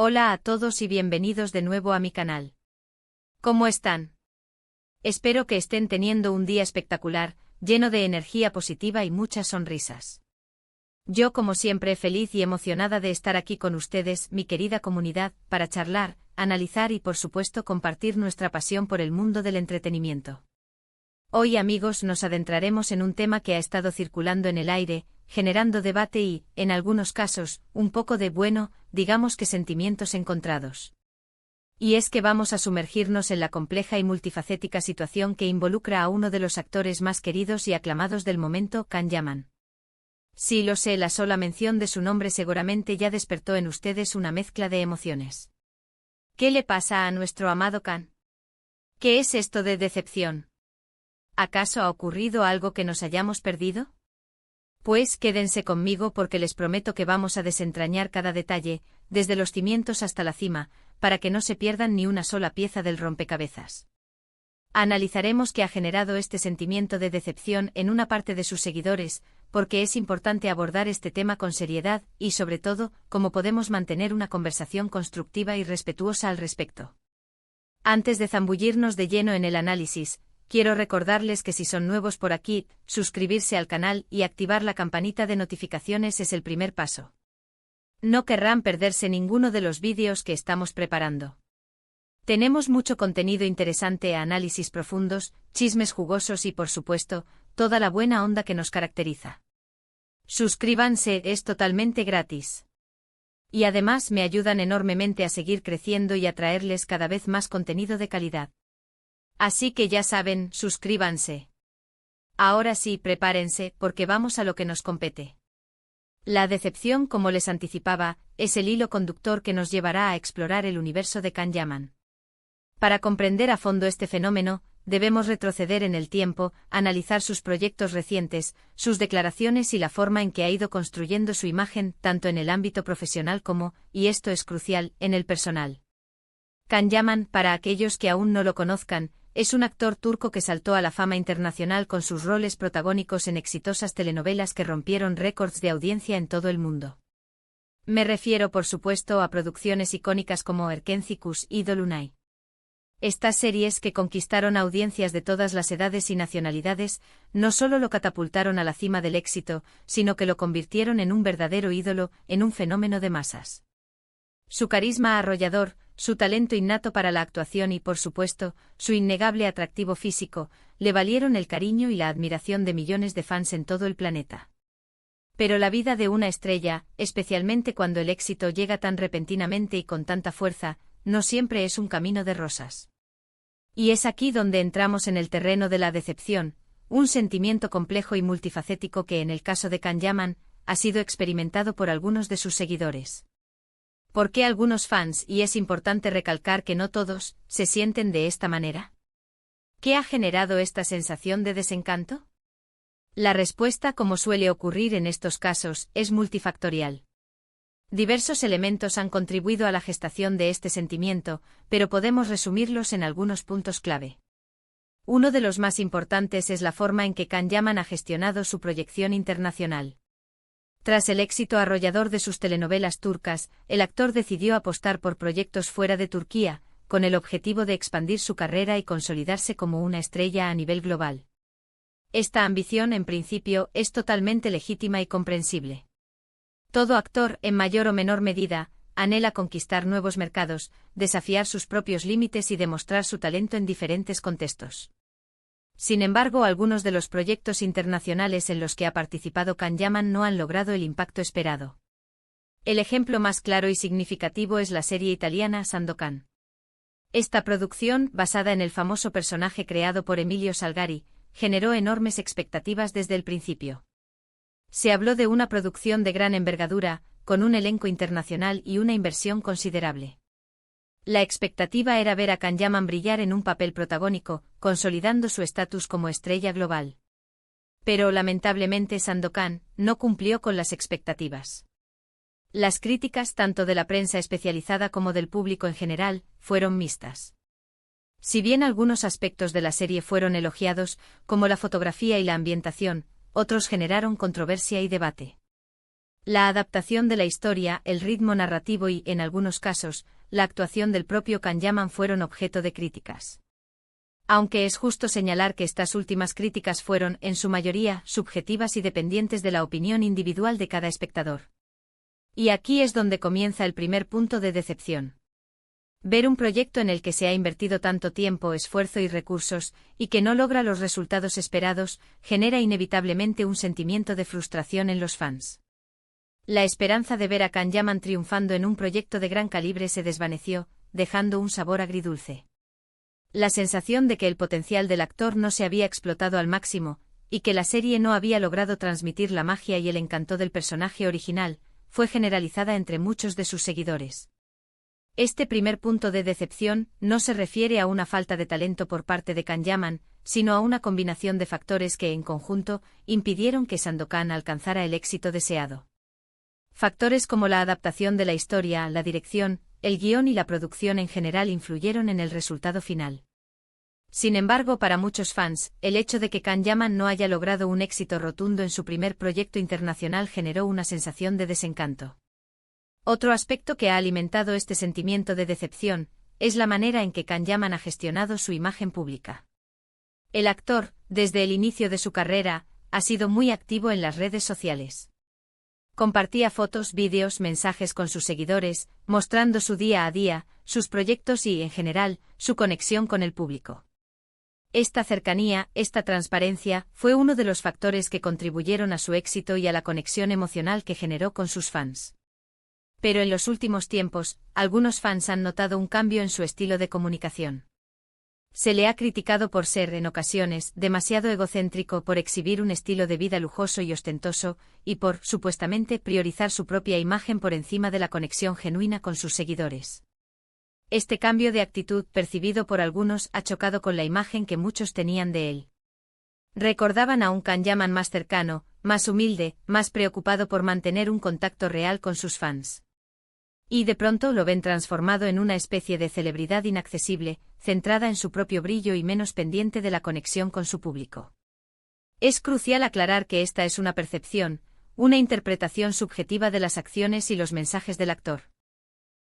Hola a todos y bienvenidos de nuevo a mi canal. ¿Cómo están? Espero que estén teniendo un día espectacular, lleno de energía positiva y muchas sonrisas. Yo, como siempre, feliz y emocionada de estar aquí con ustedes, mi querida comunidad, para charlar, analizar y por supuesto compartir nuestra pasión por el mundo del entretenimiento. Hoy, amigos, nos adentraremos en un tema que ha estado circulando en el aire, generando debate y, en algunos casos, un poco de, digamos que sentimientos encontrados. Y es que vamos a sumergirnos en la compleja y multifacética situación que involucra a uno de los actores más queridos y aclamados del momento, Can Yaman. Sí, lo sé, la sola mención de su nombre seguramente ya despertó en ustedes una mezcla de emociones. ¿Qué le pasa a nuestro amado Can? ¿Qué es esto de decepción? ¿Acaso ha ocurrido algo que nos hayamos perdido? Pues quédense conmigo porque les prometo que vamos a desentrañar cada detalle, desde los cimientos hasta la cima, para que no se pierdan ni una sola pieza del rompecabezas. Analizaremos qué ha generado este sentimiento de decepción en una parte de sus seguidores, porque es importante abordar este tema con seriedad y, sobre todo, cómo podemos mantener una conversación constructiva y respetuosa al respecto. Antes de zambullirnos de lleno en el análisis, quiero recordarles que si son nuevos por aquí, suscribirse al canal y activar la campanita de notificaciones es el primer paso. No querrán perderse ninguno de los vídeos que estamos preparando. Tenemos mucho contenido interesante, análisis profundos, chismes jugosos y, por supuesto, toda la buena onda que nos caracteriza. Suscríbanse, es totalmente gratis. Y además me ayudan enormemente a seguir creciendo y a traerles cada vez más contenido de calidad. Así que ya saben, suscríbanse. Ahora sí, prepárense, porque vamos a lo que nos compete. La decepción, como les anticipaba, es el hilo conductor que nos llevará a explorar el universo de Can Yaman. Para comprender a fondo este fenómeno, debemos retroceder en el tiempo, analizar sus proyectos recientes, sus declaraciones y la forma en que ha ido construyendo su imagen, tanto en el ámbito profesional como, y esto es crucial, en el personal. Can Yaman, para aquellos que aún no lo conozcan, es un actor turco que saltó a la fama internacional con sus roles protagónicos en exitosas telenovelas que rompieron récords de audiencia en todo el mundo. Me refiero, por supuesto, a producciones icónicas como Erkenci y Dolunay. Estas series, que conquistaron audiencias de todas las edades y nacionalidades, no solo lo catapultaron a la cima del éxito, sino que lo convirtieron en un verdadero ídolo, en un fenómeno de masas. Su carisma arrollador, su talento innato para la actuación y, por supuesto, su innegable atractivo físico, le valieron el cariño y la admiración de millones de fans en todo el planeta. Pero la vida de una estrella, especialmente cuando el éxito llega tan repentinamente y con tanta fuerza, no siempre es un camino de rosas. Y es aquí donde entramos en el terreno de la decepción, un sentimiento complejo y multifacético que en el caso de Can Yaman, ha sido experimentado por algunos de sus seguidores. ¿Por qué algunos fans, y es importante recalcar que no todos, se sienten de esta manera? ¿Qué ha generado esta sensación de desencanto? La respuesta, como suele ocurrir en estos casos, es multifactorial. Diversos elementos han contribuido a la gestación de este sentimiento, pero podemos resumirlos en algunos puntos clave. Uno de los más importantes es la forma en que Can Yaman ha gestionado su proyección internacional. Tras el éxito arrollador de sus telenovelas turcas, el actor decidió apostar por proyectos fuera de Turquía, con el objetivo de expandir su carrera y consolidarse como una estrella a nivel global. Esta ambición, en principio, es totalmente legítima y comprensible. Todo actor, en mayor o menor medida, anhela conquistar nuevos mercados, desafiar sus propios límites y demostrar su talento en diferentes contextos. Sin embargo, algunos de los proyectos internacionales en los que ha participado Can Yaman no han logrado el impacto esperado. El ejemplo más claro y significativo es la serie italiana Sandokan. Esta producción, basada en el famoso personaje creado por Emilio Salgari, generó enormes expectativas desde el principio. Se habló de una producción de gran envergadura, con un elenco internacional y una inversión considerable. La expectativa era ver a Can Yaman brillar en un papel protagónico, consolidando su estatus como estrella global. Pero lamentablemente Sandokan no cumplió con las expectativas. Las críticas, tanto de la prensa especializada como del público en general, fueron mixtas. Si bien algunos aspectos de la serie fueron elogiados, como la fotografía y la ambientación, otros generaron controversia y debate. La adaptación de la historia, el ritmo narrativo y, en algunos casos, la actuación del propio Can Yaman fueron objeto de críticas. Aunque es justo señalar que estas últimas críticas fueron, en su mayoría, subjetivas y dependientes de la opinión individual de cada espectador. Y aquí es donde comienza el primer punto de decepción. Ver un proyecto en el que se ha invertido tanto tiempo, esfuerzo y recursos, y que no logra los resultados esperados, genera inevitablemente un sentimiento de frustración en los fans. La esperanza de ver a Can Yaman triunfando en un proyecto de gran calibre se desvaneció, dejando un sabor agridulce. La sensación de que el potencial del actor no se había explotado al máximo, y que la serie no había logrado transmitir la magia y el encanto del personaje original, fue generalizada entre muchos de sus seguidores. Este primer punto de decepción no se refiere a una falta de talento por parte de Can Yaman, sino a una combinación de factores que, en conjunto, impidieron que Sandokan alcanzara el éxito deseado. Factores como la adaptación de la historia, la dirección, el guión y la producción en general influyeron en el resultado final. Sin embargo, para muchos fans, el hecho de que Can Yaman no haya logrado un éxito rotundo en su primer proyecto internacional generó una sensación de desencanto. Otro aspecto que ha alimentado este sentimiento de decepción es la manera en que Can Yaman ha gestionado su imagen pública. El actor, desde el inicio de su carrera, ha sido muy activo en las redes sociales. Compartía fotos, vídeos, mensajes con sus seguidores, mostrando su día a día, sus proyectos y, en general, su conexión con el público. Esta cercanía, esta transparencia, fue uno de los factores que contribuyeron a su éxito y a la conexión emocional que generó con sus fans. Pero en los últimos tiempos, algunos fans han notado un cambio en su estilo de comunicación. Se le ha criticado por ser, en ocasiones, demasiado egocéntrico, por exhibir un estilo de vida lujoso y ostentoso, y por, supuestamente, priorizar su propia imagen por encima de la conexión genuina con sus seguidores. Este cambio de actitud, percibido por algunos, ha chocado con la imagen que muchos tenían de él. Recordaban a un Can Yaman más cercano, más humilde, más preocupado por mantener un contacto real con sus fans. Y de pronto lo ven transformado en una especie de celebridad inaccesible, centrada en su propio brillo y menos pendiente de la conexión con su público. Es crucial aclarar que esta es una percepción, una interpretación subjetiva de las acciones y los mensajes del actor.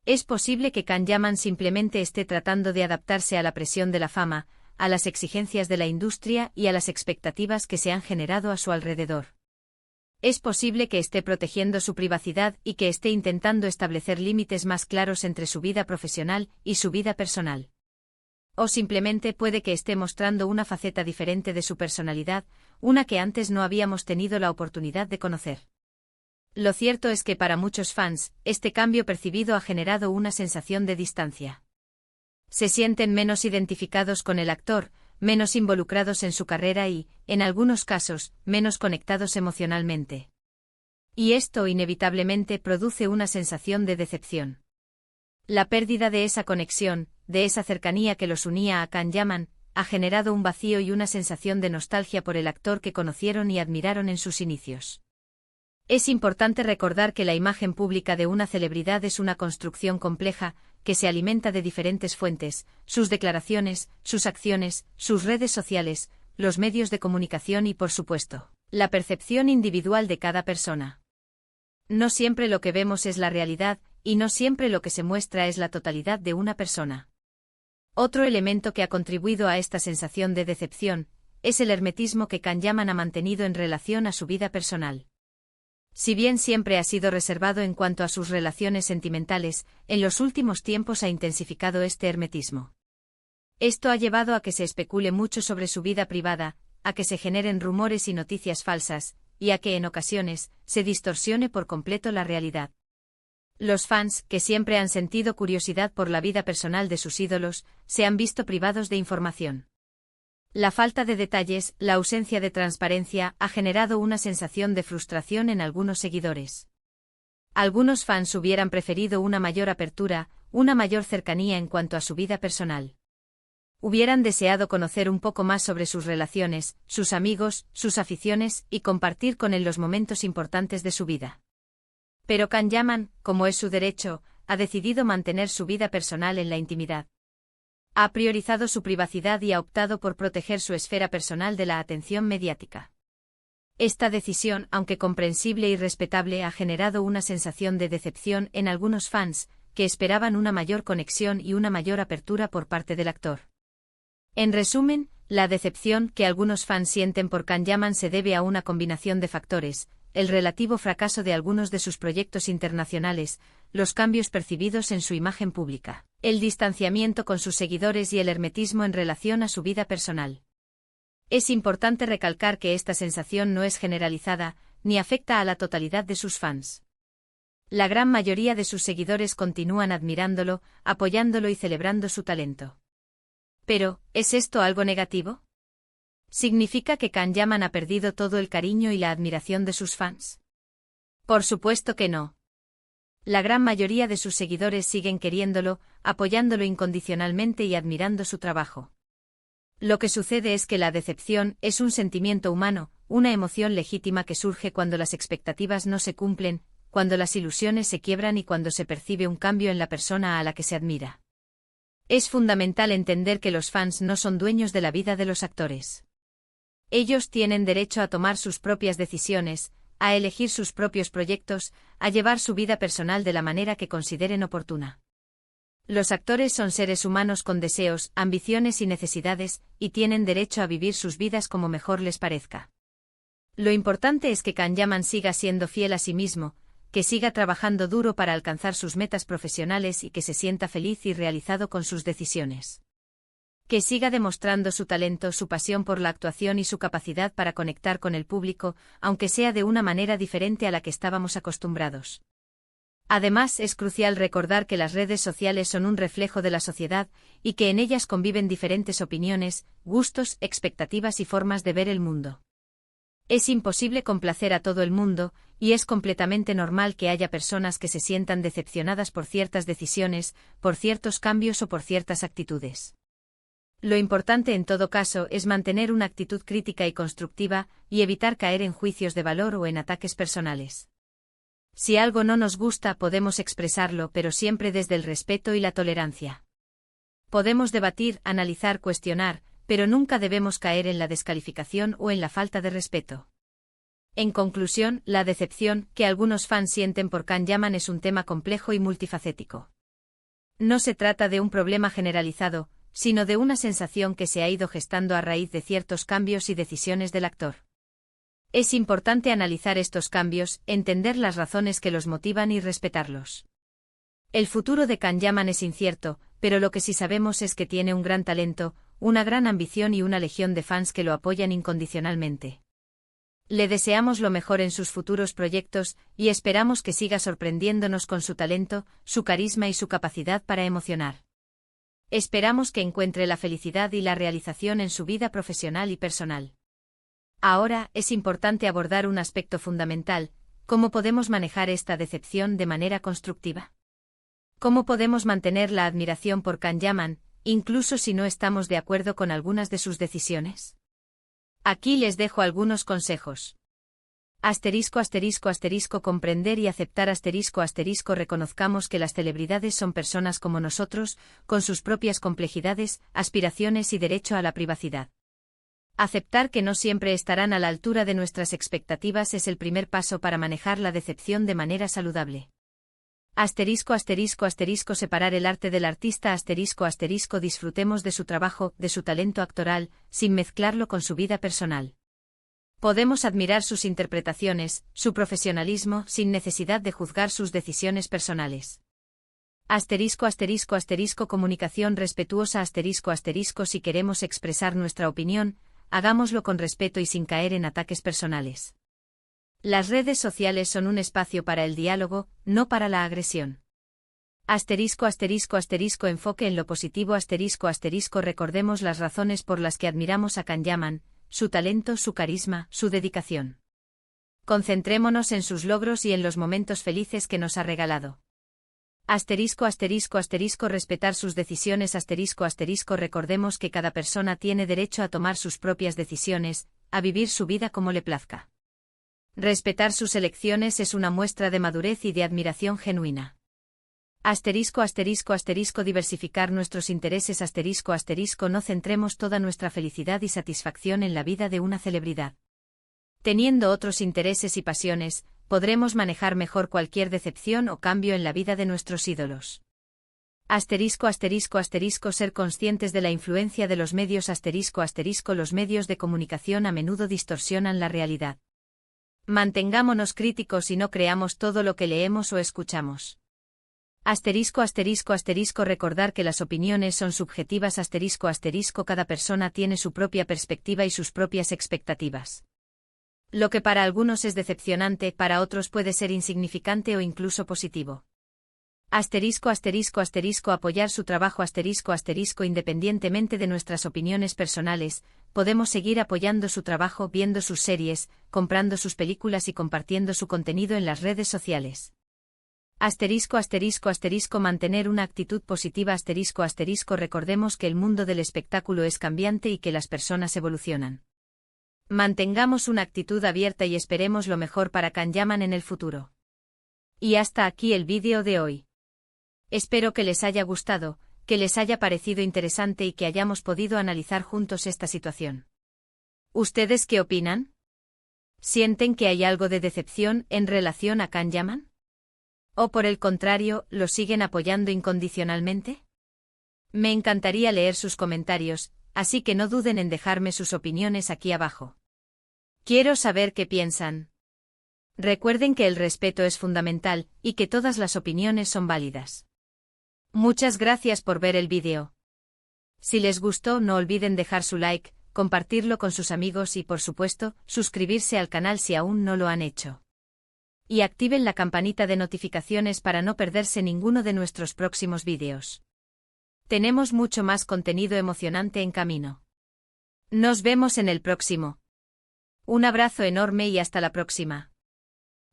Es posible que Can Yaman simplemente esté tratando de adaptarse a la presión de la fama, a las exigencias de la industria y a las expectativas que se han generado a su alrededor. Es posible que esté protegiendo su privacidad y que esté intentando establecer límites más claros entre su vida profesional y su vida personal. O simplemente puede que esté mostrando una faceta diferente de su personalidad, una que antes no habíamos tenido la oportunidad de conocer. Lo cierto es que para muchos fans, este cambio percibido ha generado una sensación de distancia. Se sienten menos identificados con el actor, menos involucrados en su carrera y, en algunos casos, menos conectados emocionalmente. Y esto inevitablemente produce una sensación de decepción. La pérdida de esa conexión, de esa cercanía que los unía a Can Yaman, ha generado un vacío y una sensación de nostalgia por el actor que conocieron y admiraron en sus inicios. Es importante recordar que la imagen pública de una celebridad es una construcción compleja, que se alimenta de diferentes fuentes, sus declaraciones, sus acciones, sus redes sociales, los medios de comunicación y, por supuesto, la percepción individual de cada persona. No siempre lo que vemos es la realidad, y no siempre lo que se muestra es la totalidad de una persona. Otro elemento que ha contribuido a esta sensación de decepción es el hermetismo que Can Yaman ha mantenido en relación a su vida personal. Si bien siempre ha sido reservado en cuanto a sus relaciones sentimentales, en los últimos tiempos ha intensificado este hermetismo. Esto ha llevado a que se especule mucho sobre su vida privada, a que se generen rumores y noticias falsas, y a que en ocasiones se distorsione por completo la realidad. Los fans, que siempre han sentido curiosidad por la vida personal de sus ídolos, se han visto privados de información. La falta de detalles, la ausencia de transparencia, ha generado una sensación de frustración en algunos seguidores. Algunos fans hubieran preferido una mayor apertura, una mayor cercanía en cuanto a su vida personal. Hubieran deseado conocer un poco más sobre sus relaciones, sus amigos, sus aficiones y compartir con él los momentos importantes de su vida. Pero Can Yaman, como es su derecho, ha decidido mantener su vida personal en la intimidad. Ha priorizado su privacidad y ha optado por proteger su esfera personal de la atención mediática. Esta decisión, aunque comprensible y respetable, ha generado una sensación de decepción en algunos fans, que esperaban una mayor conexión y una mayor apertura por parte del actor. En resumen, la decepción que algunos fans sienten por Can Yaman se debe a una combinación de factores: el relativo fracaso de algunos de sus proyectos internacionales, los cambios percibidos en su imagen pública, el distanciamiento con sus seguidores y el hermetismo en relación a su vida personal. Es importante recalcar que esta sensación no es generalizada, ni afecta a la totalidad de sus fans. La gran mayoría de sus seguidores continúan admirándolo, apoyándolo y celebrando su talento. Pero, ¿es esto algo negativo? ¿Significa que Can Yaman ha perdido todo el cariño y la admiración de sus fans? Por supuesto que no. La gran mayoría de sus seguidores siguen queriéndolo, apoyándolo incondicionalmente y admirando su trabajo. Lo que sucede es que la decepción es un sentimiento humano, una emoción legítima que surge cuando las expectativas no se cumplen, cuando las ilusiones se quiebran y cuando se percibe un cambio en la persona a la que se admira. Es fundamental entender que los fans no son dueños de la vida de los actores. Ellos tienen derecho a tomar sus propias decisiones, a elegir sus propios proyectos, a llevar su vida personal de la manera que consideren oportuna. Los actores son seres humanos con deseos, ambiciones y necesidades, y tienen derecho a vivir sus vidas como mejor les parezca. Lo importante es que Can Yaman siga siendo fiel a sí mismo, que siga trabajando duro para alcanzar sus metas profesionales y que se sienta feliz y realizado con sus decisiones. Que siga demostrando su talento, su pasión por la actuación y su capacidad para conectar con el público, aunque sea de una manera diferente a la que estábamos acostumbrados. Además, es crucial recordar que las redes sociales son un reflejo de la sociedad, y que en ellas conviven diferentes opiniones, gustos, expectativas y formas de ver el mundo. Es imposible complacer a todo el mundo, y es completamente normal que haya personas que se sientan decepcionadas por ciertas decisiones, por ciertos cambios o por ciertas actitudes. Lo importante en todo caso es mantener una actitud crítica y constructiva, y evitar caer en juicios de valor o en ataques personales. Si algo no nos gusta, podemos expresarlo, pero siempre desde el respeto y la tolerancia. Podemos debatir, analizar, cuestionar, pero nunca debemos caer en la descalificación o en la falta de respeto. En conclusión, la decepción que algunos fans sienten por Can Yaman es un tema complejo y multifacético. No se trata de un problema generalizado, sino de una sensación que se ha ido gestando a raíz de ciertos cambios y decisiones del actor. Es importante analizar estos cambios, entender las razones que los motivan y respetarlos. El futuro de Can Yaman es incierto, pero lo que sí sabemos es que tiene un gran talento, una gran ambición y una legión de fans que lo apoyan incondicionalmente. Le deseamos lo mejor en sus futuros proyectos, y esperamos que siga sorprendiéndonos con su talento, su carisma y su capacidad para emocionar. Esperamos que encuentre la felicidad y la realización en su vida profesional y personal. Ahora, es importante abordar un aspecto fundamental: ¿cómo podemos manejar esta decepción de manera constructiva? ¿Cómo podemos mantener la admiración por Can Yaman, incluso si no estamos de acuerdo con algunas de sus decisiones? Aquí les dejo algunos consejos. Comprender y aceptar reconozcamos que las celebridades son personas como nosotros, con sus propias complejidades, aspiraciones y derecho a la privacidad. Aceptar que no siempre estarán a la altura de nuestras expectativas es el primer paso para manejar la decepción de manera saludable. Separar el arte del artista. Disfrutemos de su trabajo, de su talento actoral, sin mezclarlo con su vida personal. Podemos admirar sus interpretaciones, su profesionalismo, sin necesidad de juzgar sus decisiones personales. Comunicación respetuosa. Si queremos expresar nuestra opinión, hagámoslo con respeto y sin caer en ataques personales. Las redes sociales son un espacio para el diálogo, no para la agresión. Enfoque en lo positivo. Recordemos las razones por las que admiramos a Can Yaman: su talento, su carisma, su dedicación. Concentrémonos en sus logros y en los momentos felices que nos ha regalado. Respetar sus decisiones. Recordemos que cada persona tiene derecho a tomar sus propias decisiones, a vivir su vida como le plazca. Respetar sus elecciones es una muestra de madurez y de admiración genuina. Diversificar nuestros intereses. No centremos toda nuestra felicidad y satisfacción en la vida de una celebridad. Teniendo otros intereses y pasiones, podremos manejar mejor cualquier decepción o cambio en la vida de nuestros ídolos. Ser conscientes de la influencia de los medios Los medios de comunicación a menudo distorsionan la realidad. Mantengámonos críticos y no creamos todo lo que leemos o escuchamos. Recordar que las opiniones son subjetivas Cada persona tiene su propia perspectiva y sus propias expectativas. Lo que para algunos es decepcionante, para otros puede ser insignificante o incluso positivo. Apoyar su trabajo Independientemente de nuestras opiniones personales, podemos seguir apoyando su trabajo viendo sus series, comprando sus películas y compartiendo su contenido en las redes sociales. Mantener una actitud positiva Recordemos que el mundo del espectáculo es cambiante y que las personas evolucionan. Mantengamos una actitud abierta y esperemos lo mejor para Kanyaman en el futuro. Y hasta aquí el vídeo de hoy. Espero que les haya gustado, que les haya parecido interesante y que hayamos podido analizar juntos esta situación. ¿Ustedes qué opinan? ¿Sienten que hay algo de decepción en relación a Kanyaman? ¿O por el contrario, lo siguen apoyando incondicionalmente? Me encantaría leer sus comentarios, así que no duden en dejarme sus opiniones aquí abajo. Quiero saber qué piensan. Recuerden que el respeto es fundamental, y que todas las opiniones son válidas. Muchas gracias por ver el vídeo. Si les gustó, no olviden dejar su like, compartirlo con sus amigos y, por supuesto, suscribirse al canal si aún no lo han hecho. Y activen la campanita de notificaciones para no perderse ninguno de nuestros próximos vídeos. Tenemos mucho más contenido emocionante en camino. Nos vemos en el próximo. Un abrazo enorme y hasta la próxima.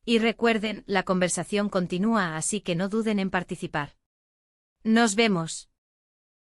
Y recuerden, la conversación continúa, así que no duden en participar. Nos vemos.